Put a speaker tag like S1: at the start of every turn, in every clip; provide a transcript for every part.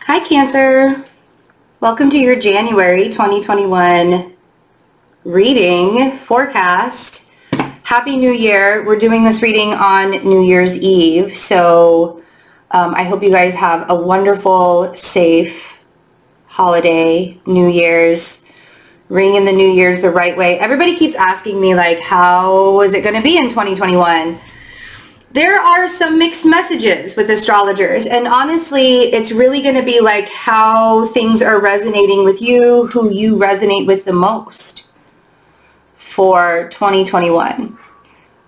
S1: Hi Cancer, welcome to your January 2021 reading forecast. Happy New Year. We're doing this reading on New Year's Eve, so I hope you guys have a wonderful, safe holiday, New Year's. Ring in the New Year's the right way. Everybody keeps asking me, like, how is it going to be in 2021? There are some mixed messages with astrologers, and honestly, it's really going to be like how things are resonating with you, who you resonate with the most for 2021.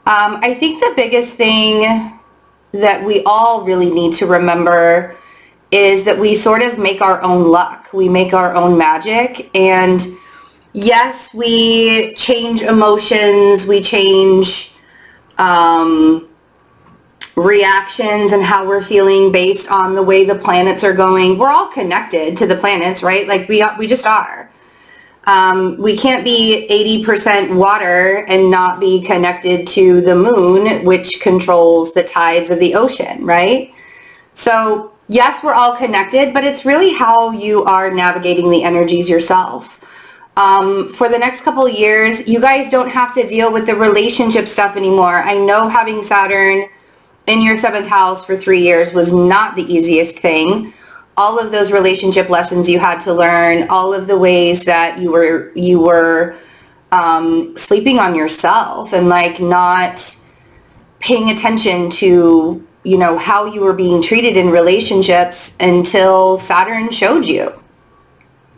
S1: I think the biggest thing that we all really need to remember is that we sort of make our own luck. We make our own magic, and yes, we change emotions, we change reactions and how we're feeling based on the way the planets are going. We're all connected to the planets, right? Like we just are. We can't be 80% water and not be connected to the moon, which controls the tides of the ocean, right? So yes, we're all connected, but it's really how you are navigating the energies yourself. For the next couple of years, you guys don't have to deal with the relationship stuff anymore. I know having Saturn in your 7th house for 3 years was not the easiest thing. All of those relationship lessons you had to learn, all of the ways that you were sleeping on yourself and like not paying attention to, you know, how you were being treated in relationships until Saturn showed you.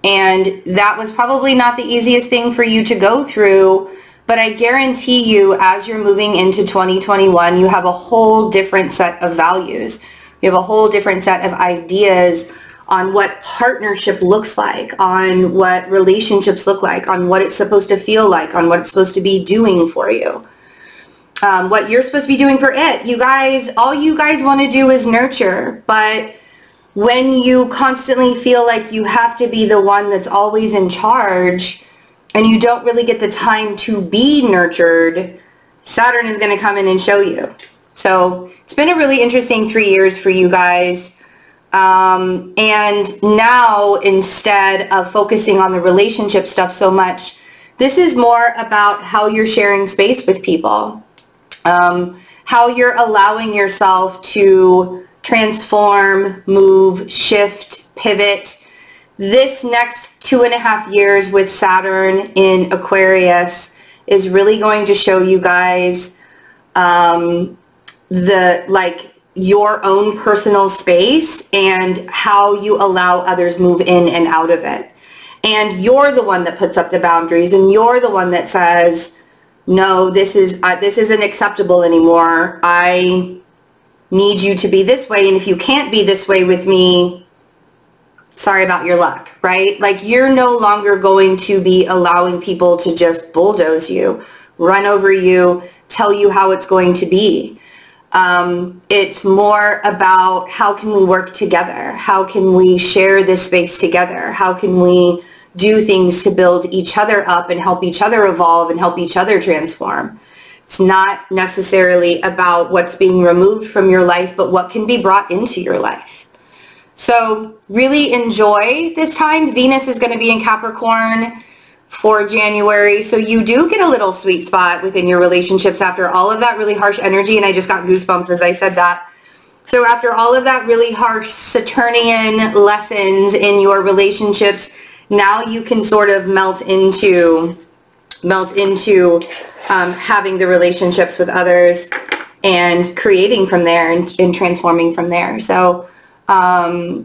S1: And that was probably not the easiest thing for you to go through. But I guarantee you, as you're moving into 2021, you have a whole different set of values. You have a whole different set of ideas on what partnership looks like, on what relationships look like, on what it's supposed to feel like, on what it's supposed to be doing for you, what you're supposed to be doing for it. You guys, all you guys want to do is nurture. But when you constantly feel like you have to be the one that's always in charge, and you don't really get the time to be nurtured, Saturn is going to come in and show you. So it's been a really interesting 3 years for you guys. And now, instead of focusing on the relationship stuff so much, this is more about how you're sharing space with people, how you're allowing yourself to transform, move, shift, pivot. This next 2.5 years with Saturn in Aquarius is really going to show you guys your own personal space and how you allow others move in and out of it. And you're the one that puts up the boundaries, and you're the one that says, no, this isn't acceptable anymore. I need you to be this way, and if you can't be this way with me, sorry about your luck, right? Like, you're no longer going to be allowing people to just bulldoze you, run over you, tell you how it's going to be. It's more about how can we work together? How can we share this space together? How can we do things to build each other up and help each other evolve and help each other transform? It's not necessarily about what's being removed from your life, but what can be brought into your life. So really enjoy this time. Venus is going to be in Capricorn for January. So you do get a little sweet spot within your relationships after all of that really harsh energy. And I just got goosebumps as I said that. So after all of that really harsh Saturnian lessons in your relationships, now you can sort of melt into having the relationships with others and creating from there and transforming from there. So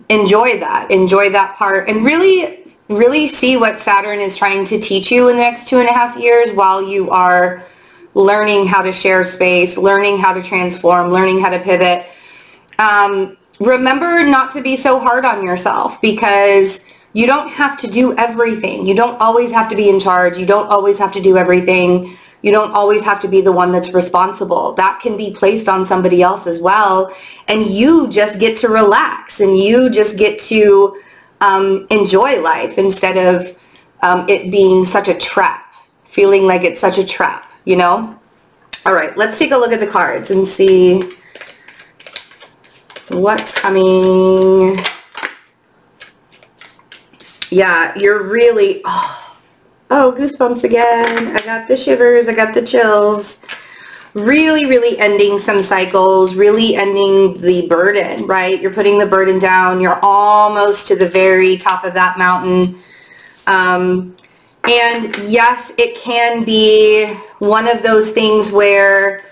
S1: enjoy that part, and really see what Saturn is trying to teach you in the next 2.5 years while you are learning how to share space, learning how to transform, learning how to pivot. Remember not to be so hard on yourself, because you don't have to do everything. You don't always have to be in charge. You don't always have to do everything. You don't always have to be the one that's responsible. That can be placed on somebody else as well. And you just get to relax, and you just get to enjoy life instead of it being such a trap, feeling like it's such a trap, you know? All right, let's take a look at the cards and see what's coming Yeah, you're really, oh, goosebumps again. I got the shivers, I got the chills. Really, really ending some cycles, really ending the burden, right? You're putting the burden down. You're almost to the very top of that mountain. And yes, it can be one of those things where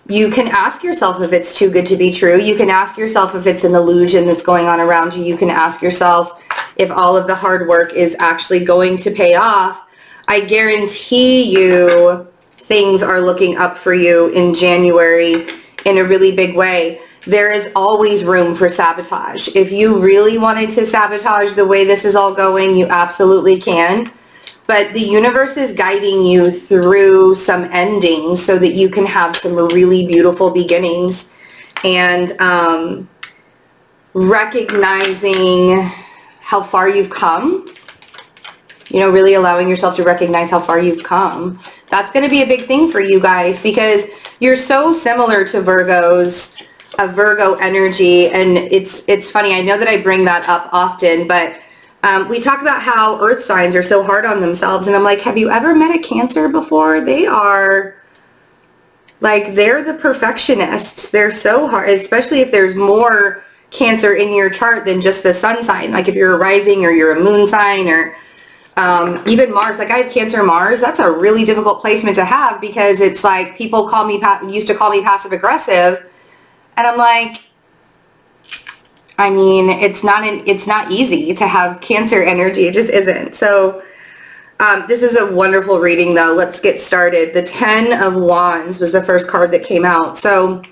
S1: you can ask yourself if it's too good to be true. You can ask yourself if it's an illusion that's going on around you. You can ask yourself if all of the hard work is actually going to pay off. I guarantee you things are looking up for you in January in a really big way. There is always room for sabotage. If you really wanted to sabotage the way this is all going, you absolutely can. But the universe is guiding you through some endings so that you can have some really beautiful beginnings. And recognizing how far you've come, you know, really allowing yourself to recognize how far you've come. That's going to be a big thing for you guys because you're so similar to Virgos, a Virgo energy. And it's funny, I know that I bring that up often, but we talk about how earth signs are so hard on themselves. And I'm like, have you ever met a Cancer before? They are like, they're the perfectionists. They're so hard, especially if there's more Cancer in your chart than just the sun sign. Like if you're a rising or you're a moon sign or even Mars. Like I have Cancer Mars. That's a really difficult placement to have because it's like people used to call me passive aggressive. And I'm like, I mean, it's not easy to have Cancer energy. It just isn't. So this is a wonderful reading though. Let's get started. The 10 of Wands was the first card that came out. So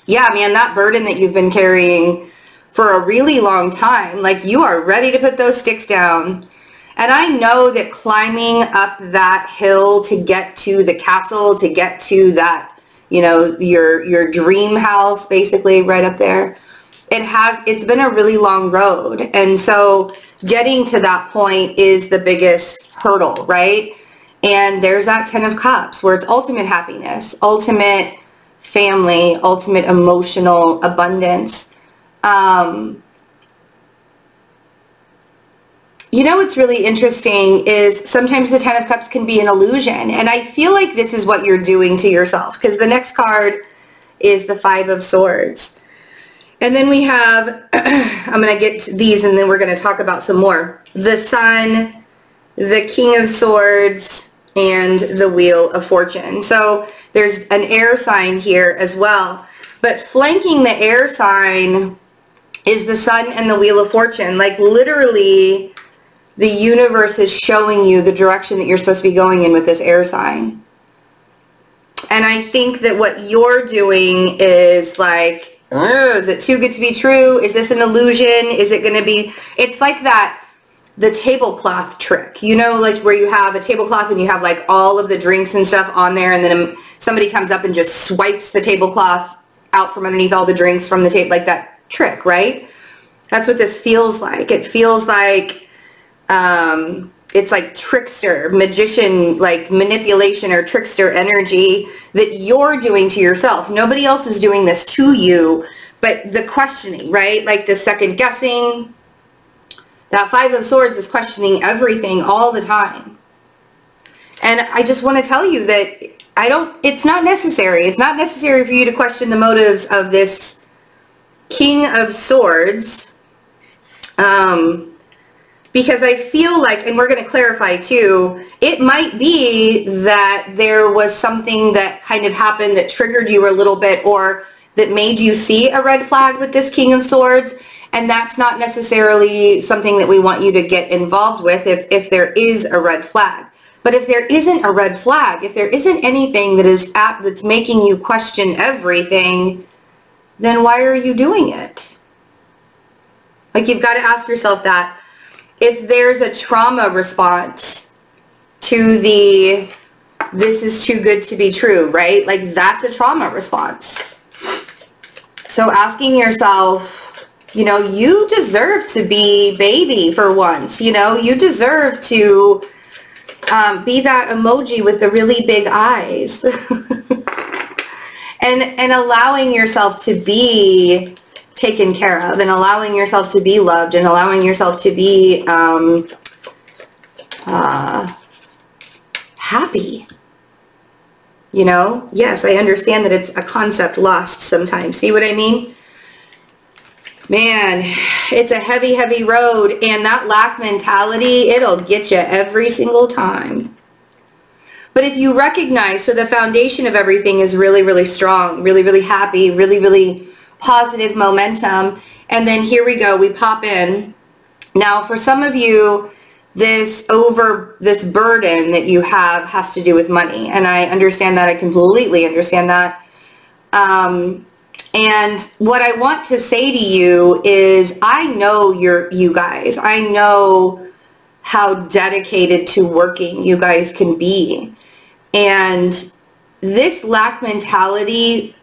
S1: yeah, man, that burden that you've been carrying for a really long time, like you are ready to put those sticks down. And I know that climbing up that hill to get to the castle, to get to that, you know, your dream house, basically right up there, it's been a really long road. And so getting to that point is the biggest hurdle, right? And there's that 10 of Cups where it's ultimate happiness, ultimate family, ultimate emotional abundance. You know what's really interesting is sometimes the 10 of Cups can be an illusion. And I feel like this is what you're doing to yourself because the next card is the 5 of Swords. And then we have, I'm going to get to these and then we're going to talk about some more. The Sun, the King of Swords, and the Wheel of Fortune. So there's an air sign here as well. But flanking the air sign is the Sun and the Wheel of Fortune. Like literally, the universe is showing you the direction that you're supposed to be going in with this air sign. And I think that what you're doing is like, is it too good to be true? Is this an illusion? Is it going to be, it's like that, the tablecloth trick, you know, like where you have a tablecloth and you have like all of the drinks and stuff on there. And then somebody comes up and just swipes the tablecloth out from underneath all the drinks from the table, like that trick, right? That's what this feels like. It feels like, it's like trickster, magician, like manipulation or trickster energy that you're doing to yourself. Nobody else is doing this to you, but the questioning, right? Like the second guessing. That 5 of Swords is questioning everything all the time. And I just want to tell you that it's not necessary. It's not necessary for you to question the motives of this King of Swords. Because I feel like, and we're going to clarify too, it might be that there was something that kind of happened that triggered you a little bit or that made you see a red flag with this King of Swords. And that's not necessarily something that we want you to get involved with if there is a red flag. But if there isn't a red flag, if there isn't anything that's making you question everything, then why are you doing it? Like you've got to ask yourself that. If there's a trauma response to the, this is too good to be true, right? Like that's a trauma response. So asking yourself, you know, you deserve to be baby for once, you know, you deserve to be that emoji with the really big eyes. and allowing yourself to be taken care of and allowing yourself to be loved and allowing yourself to be happy. You know, yes, I understand that it's a concept lost sometimes. See what I mean? Man, it's a heavy, heavy road, and that lack mentality, it'll get you every single time. But if you recognize, so the foundation of everything is really, really strong, really, really happy, really, really positive momentum. And then here we go, we pop in. Now, for some of you, this burden that you have has to do with money. And I understand that. I completely understand that. And what I want to say to you is, I know you guys. I know how dedicated to working you guys can be. And this lack mentality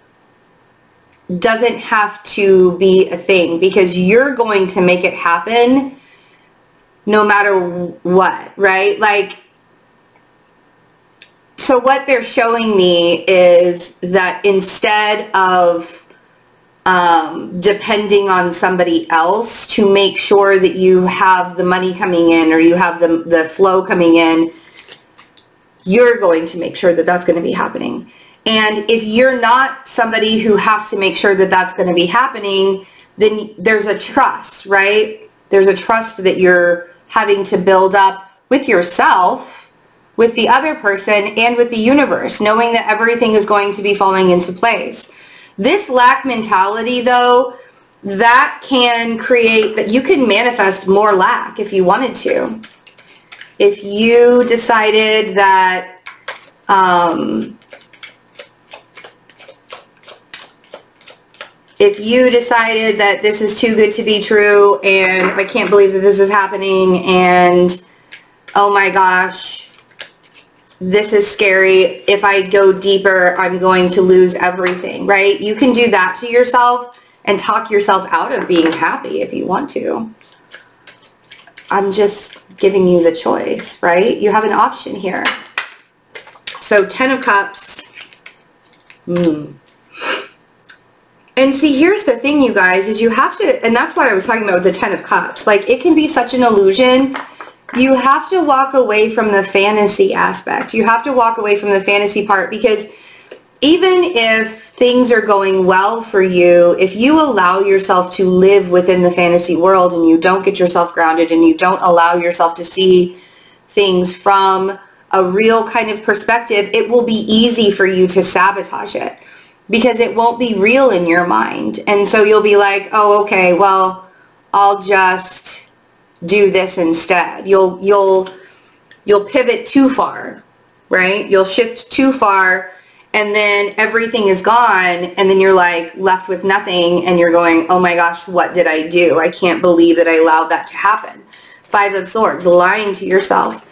S1: doesn't have to be a thing, because you're going to make it happen no matter what, right? Like, so what they're showing me is that instead of depending on somebody else to make sure that you have the money coming in, or you have the flow coming in, you're going to make sure that that's going to be happening. And if you're not somebody who has to make sure that that's going to be happening, then there's a trust, right? There's a trust that you're having to build up with yourself, with the other person, and with the universe, knowing that everything is going to be falling into place. This lack mentality, though, that can create, that you can manifest more lack if you wanted to. If you decided that this is too good to be true, and I can't believe that this is happening, and oh my gosh, this is scary. If I go deeper, I'm going to lose everything, right? You can do that to yourself and talk yourself out of being happy if you want to. I'm just giving you the choice, right? You have an option here. So 10 of Cups. And see, here's the thing, you guys, is you have to, and that's what I was talking about with the 10 of Cups. Like, it can be such an illusion. You have to walk away from the fantasy aspect. You have to walk away from the fantasy part, because even if things are going well for you, if you allow yourself to live within the fantasy world and you don't get yourself grounded and you don't allow yourself to see things from a real kind of perspective, it will be easy for you to sabotage it, because it won't be real in your mind. And so you'll be like, oh, okay, well, I'll just do this instead. You'll pivot too far, right? You'll shift too far, and then everything is gone, and then you're like left with nothing, and you're going, oh my gosh, what did I do? I can't believe that I allowed that to happen. 5 of Swords, lying to yourself.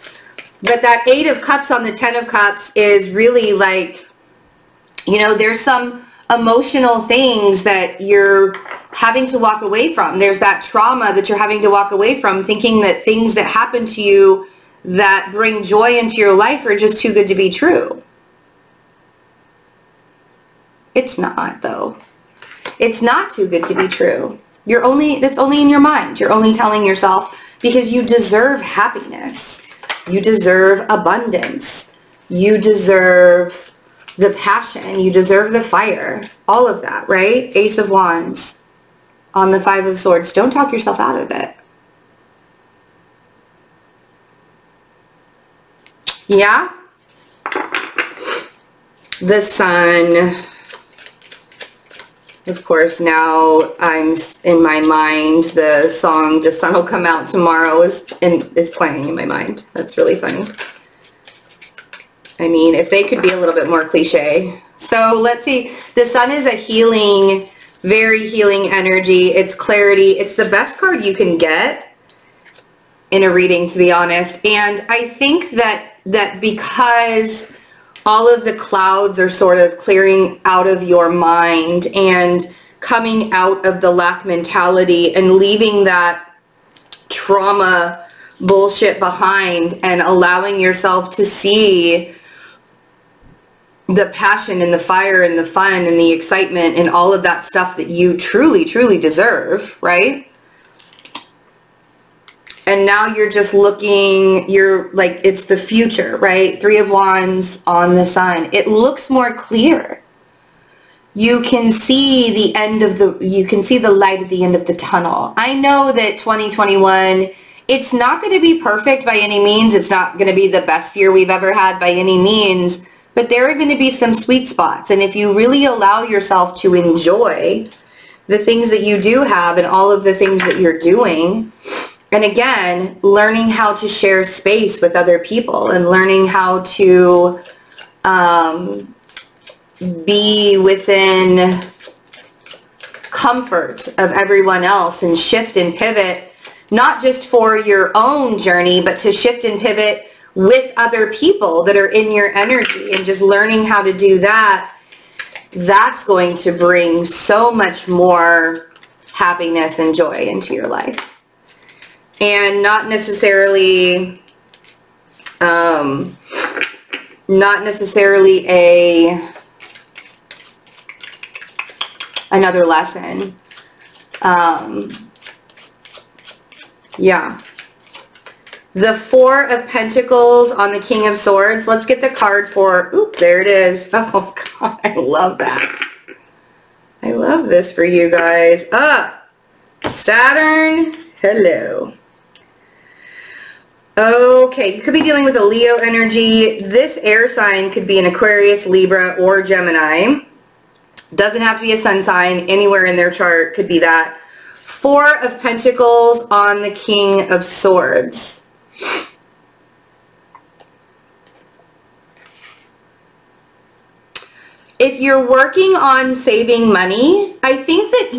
S1: But that 8 of Cups on the 10 of Cups is really like, you know, there's some emotional things that you're having to walk away from. There's that trauma that you're having to walk away from, thinking that things that happen to you that bring joy into your life are just too good to be true. It's not, though. It's not too good to be true. That's only in your mind. You're only telling yourself, because you deserve happiness. You deserve abundance. You deserve the passion. You deserve the fire. All of that, right? Ace of Wands on the 5 of Swords. Don't talk yourself out of it. Yeah? The Sun. Of course, now I'm in my mind, the song "The Sun Will Come Out Tomorrow" is playing in my mind. That's really funny. I mean, if they could be a little bit more cliche. So let's see. The Sun is a healing, very healing energy. It's clarity. It's the best card you can get in a reading, to be honest. And I think that because all of the clouds are sort of clearing out of your mind and coming out of the lack mentality and leaving that trauma bullshit behind and allowing yourself to see the passion and the fire and the fun and the excitement and all of that stuff that you truly, truly deserve, right? And now you're just looking, you're like, it's the future, right? 3 of Wands on the Sun. It looks more clear. You can see the end of you can see the light at the end of the tunnel. I know that 2021, it's not going to be perfect by any means. It's not going to be the best year we've ever had by any means, but there are going to be some sweet spots. And if you really allow yourself to enjoy the things that you do have and all of the things that you're doing, and again, learning how to share space with other people and learning how to be within comfort of everyone else and shift and pivot, not just for your own journey, but to shift and pivot with other people that are in your energy, and just learning how to do that. That's going to bring so much more happiness and joy into your life. And not necessarily another lesson. Yeah. The 4 of Pentacles on the King of Swords. Let's get the card for, oop, there it is. Oh God, I love that. I love this for you guys. Saturn, hello. Okay, you could be dealing with a Leo energy. This air sign could be an Aquarius, Libra, or Gemini. Doesn't have to be a sun sign. Anywhere in their chart could be that. 4 of Pentacles on the King of Swords. If you're working on saving money, I think that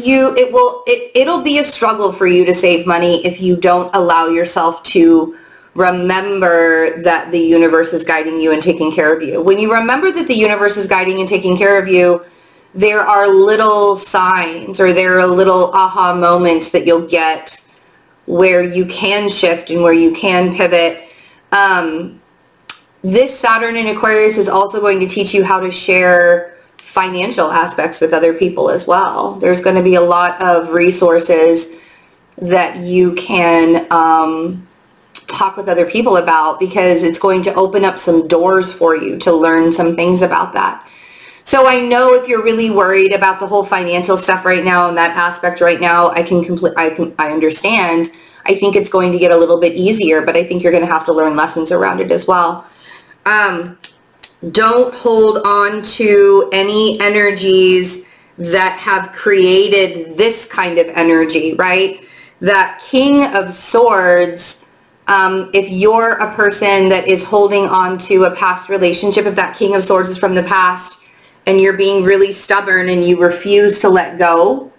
S1: it'll be a struggle for you to save money if you don't allow yourself to remember that the universe is guiding you and taking care of you. When you remember that the universe is guiding and taking care of you, there are little signs, or there are little aha moments that you'll get where you can shift and where you can pivot. This Saturn in Aquarius is also going to teach you how to share financial aspects with other people as well. There's going to be a lot of resources that you can talk with other people about, because it's going to open up some doors for you to learn some things about that. So I know if you're really worried about the whole financial stuff right now and that aspect right now, I understand. I think it's going to get a little bit easier, but I think you're going to have to learn lessons around it as well. Don't hold on to any energies that have created this kind of energy, right? That King of Swords, if you're a person that is holding on to a past relationship, if that King of Swords is from the past and you're being really stubborn and you refuse to let go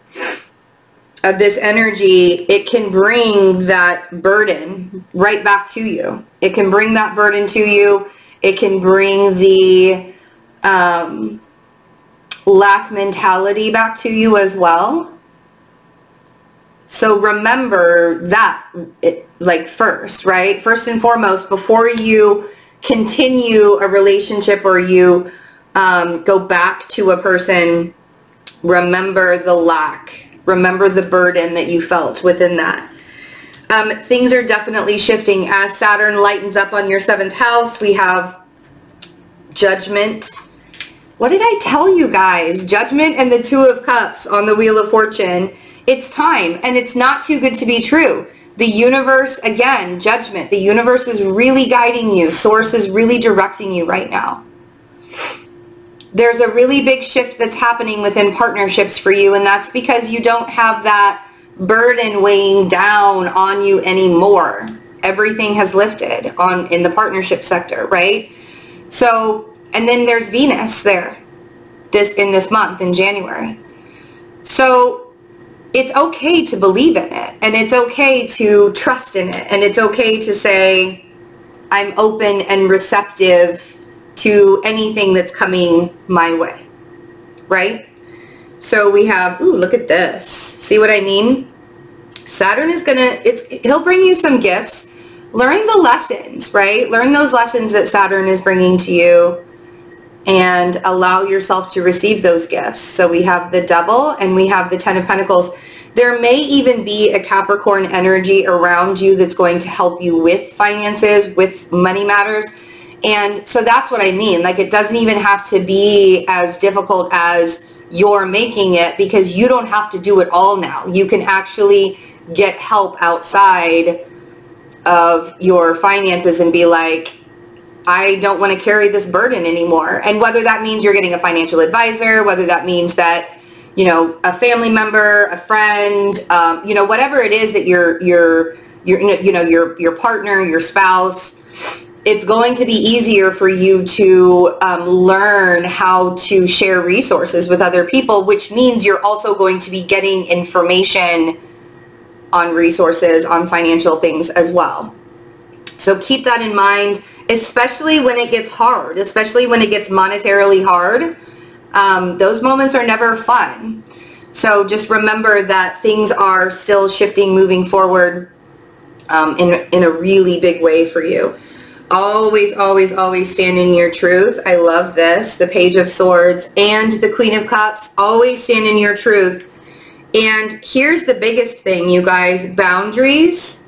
S1: of this energy, it can bring that burden right back to you. It can bring that burden to you. It can bring the lack mentality back to you as well. So remember that, first, right? First and foremost, before you continue a relationship or you go back to a person, remember the lack. Remember the burden that you felt within that. Things are definitely shifting. As Saturn lightens up on your 7th house, we have Judgment. What did I tell you guys? Judgment and the 2 of Cups on the Wheel of Fortune. It's time, and it's not too good to be true. The universe, again, Judgment. The universe is really guiding you. Source is really directing you right now. There's a really big shift that's happening within partnerships for you, and that's because you don't have that burden weighing down on you anymore. Everything has lifted in the partnership sector, right? So, and then there's Venus there in this month in January. So it's okay to believe in it, and it's okay to trust in it, and it's okay to say, I'm open and receptive to anything that's coming my way, right? So we have, ooh, look at this. See what I mean? Saturn is he'll bring you some gifts. Learn the lessons, right? Learn those lessons that Saturn is bringing to you and allow yourself to receive those gifts. So we have the Devil and we have the 10 of Pentacles. There may even be a Capricorn energy around you that's going to help you with finances, with money matters. And so that's what I mean. Like, it doesn't even have to be as difficult as you're making it, because you don't have to do it all now. You can actually get help outside of your finances and be like, I don't want to carry this burden anymore. And whether that means you're getting a financial advisor, whether that means that, you know, a family member, a friend, you know, whatever it is that your partner, your spouse, it's going to be easier for you to learn how to share resources with other people, which means you're also going to be getting information on resources, on financial things as well. So keep that in mind, especially when it gets hard, especially when it gets monetarily hard. Those moments are never fun. So just remember that things are still shifting, moving forward in a really big way for you. Always, always, always stand in your truth. I love this. The Page of Swords and the Queen of Cups. Always stand in your truth. And here's the biggest thing, you guys. Boundaries.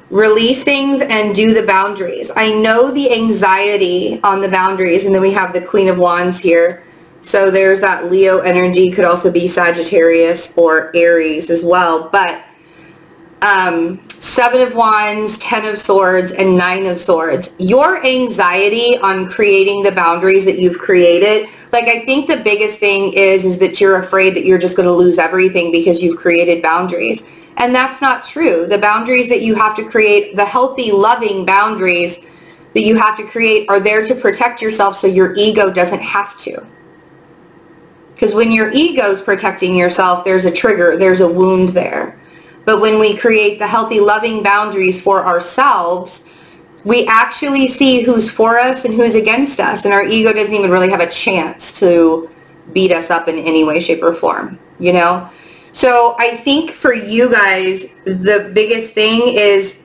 S1: Release things and do the boundaries. I know the anxiety on the boundaries. And then we have the Queen of Wands here. So there's that Leo energy. Could also be Sagittarius or Aries as well. But Seven of Wands, 10 of Swords, and 9 of Swords. Your anxiety on creating the boundaries that you've created, like, I think the biggest thing is that you're afraid that you're just going to lose everything because you've created boundaries. And that's not true. The boundaries that you have to create, the healthy, loving boundaries that you have to create, are there to protect yourself so your ego doesn't have to. Because when your ego's protecting yourself, there's a trigger, there's a wound there. But when we create the healthy, loving boundaries for ourselves, we actually see who's for us and who's against us. And our ego doesn't even really have a chance to beat us up in any way, shape, or form, you know? So I think for you guys, the biggest thing is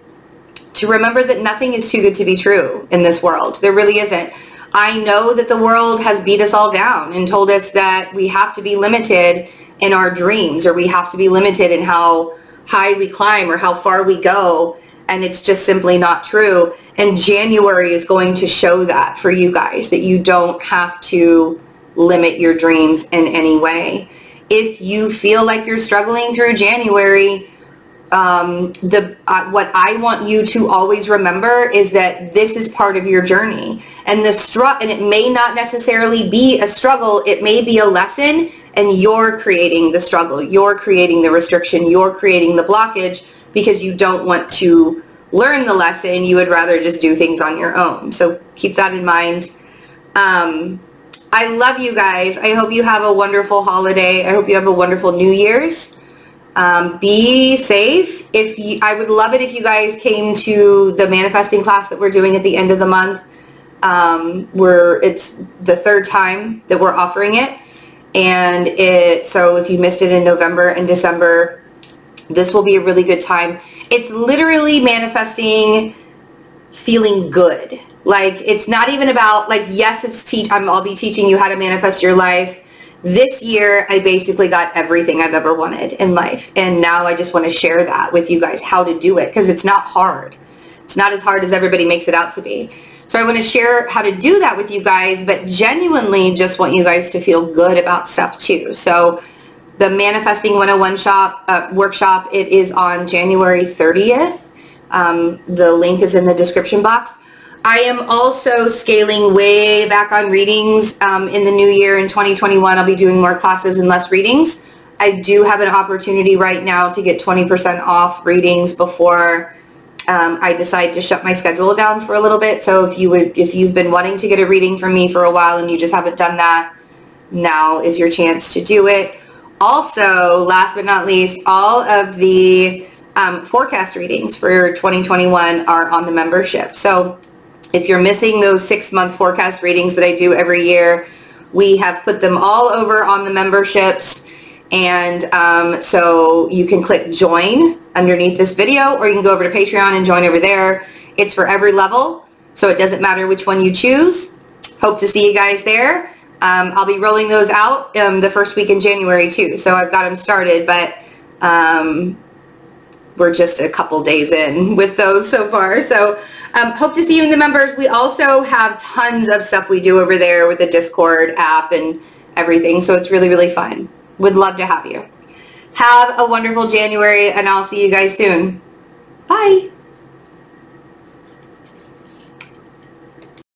S1: to remember that nothing is too good to be true in this world. There really isn't. I know that the world has beat us all down and told us that we have to be limited in our dreams, or we have to be limited in how high we climb or how far we go, and it's just simply not true. And January is going to show that for you guys, that you don't have to limit your dreams in any way. If you feel like you're struggling through January, what I want you to always remember is that this is part of your journey, and and it may not necessarily be a struggle, it may be a lesson. And you're creating the struggle, you're creating the restriction, you're creating the blockage because you don't want to learn the lesson. You would rather just do things on your own. So keep that in mind. I love you guys. I hope you have a wonderful holiday. I hope you have a wonderful New Year's. Be safe. I would love it if you guys came to the manifesting class that we're doing at the end of the month. It's the third time that we're offering it. And so if you missed it in November and December, this will be a really good time. It's literally manifesting feeling good. Like, it's not even about, like, yes, I'll be teaching you how to manifest your life. This year, I basically got everything I've ever wanted in life. And now I just want to share that with you guys, how to do it, because it's not hard. It's not as hard as everybody makes it out to be. So I want to share how to do that with you guys, but genuinely just want you guys to feel good about stuff too. So the Manifesting 101 workshop, it is on January 30th. The link is in the description box. I am also scaling way back on readings in the new year in 2021. I'll be doing more classes and less readings. I do have an opportunity right now to get 20% off readings before I decide to shut my schedule down for a little bit. So if you've been wanting to get a reading from me for a while and you just haven't done that, now is your chance to do it. Also, last but not least, all of the forecast readings for 2021 are on the membership. So if you're missing those 6-month forecast readings that I do every year, we have put them all over on the memberships. And so you can click join underneath this video, or you can go over to Patreon and join over there. It's for every level, so it doesn't matter which one you choose. Hope to see you guys there. I'll be rolling those out the first week in January too, so I've got them started, but We're just a couple days in with those so far. So hope to see you in the members. We also have tons of stuff we do over there with the Discord app and everything. So it's really, really fun. Would love to have you. Have a wonderful January, and I'll see you guys soon. Bye.